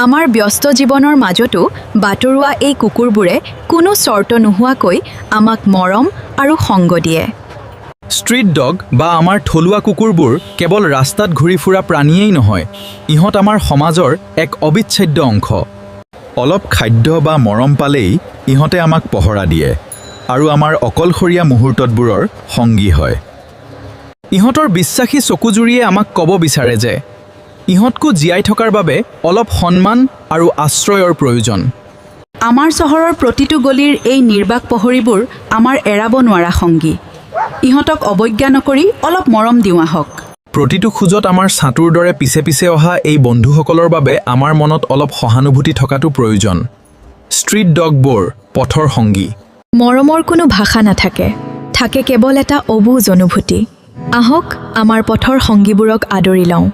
আমাৰ ব্যস্ত জীৱনৰ মাজতো বাটৰুৱা এই কুকুৰবোৰে কোনো চৰ্ত নোহোৱাকৈ আমাক মৰম আৰু সংগ দিয়ে। ষ্ট্ৰীট ডগ বা আমাৰ থলুৱা কুকুৰবোৰ কেৱল ৰাস্তাত ঘূৰি ফুৰা প্ৰাণীয়েই নহয়, ইহঁত আমাৰ সমাজৰ এক অবিচ্ছেদ্য অংশ। অলপ খাদ্য বা মৰম পালেই ইহঁতে আমাক পহৰা দিয়ে আৰু আমাৰ অকলশৰীয়া মুহূৰ্তবোৰৰ সংগী হয়। ইহঁতৰ বিশ্বাসী চকুজুৰিয়ে আমাক ক'ব বিচাৰে যে ইহঁতকো জীয়াই থকাৰ বাবে অলপ সন্মান আৰু আশ্ৰয়ৰ প্ৰয়োজন। আমাৰ চহৰৰ প্ৰতিটো গলিৰ এই নিৰ্বাক প্ৰহৰীবোৰ আমাৰ এৰাব নোৱাৰা সংগী। ইহঁতক অৱজ্ঞা নকৰি অলপ মৰম দিওঁ আহক। প্ৰতিটো খোজত আমাৰ ছাতুৰ দৰে পিছে পিছে অহা এই বন্ধুসকলৰ বাবে আমাৰ মনত অলপ সহানুভূতি থকাটো প্ৰয়োজন। ষ্ট্ৰীট ডগবোৰ পথৰ সংগী। মৰমৰ কোনো ভাষা নাথাকে, থাকে কেৱল এটা অবুজ অনুভূতি। আহক আমাৰ পথৰ সংগীবোৰক আদৰি লওঁ।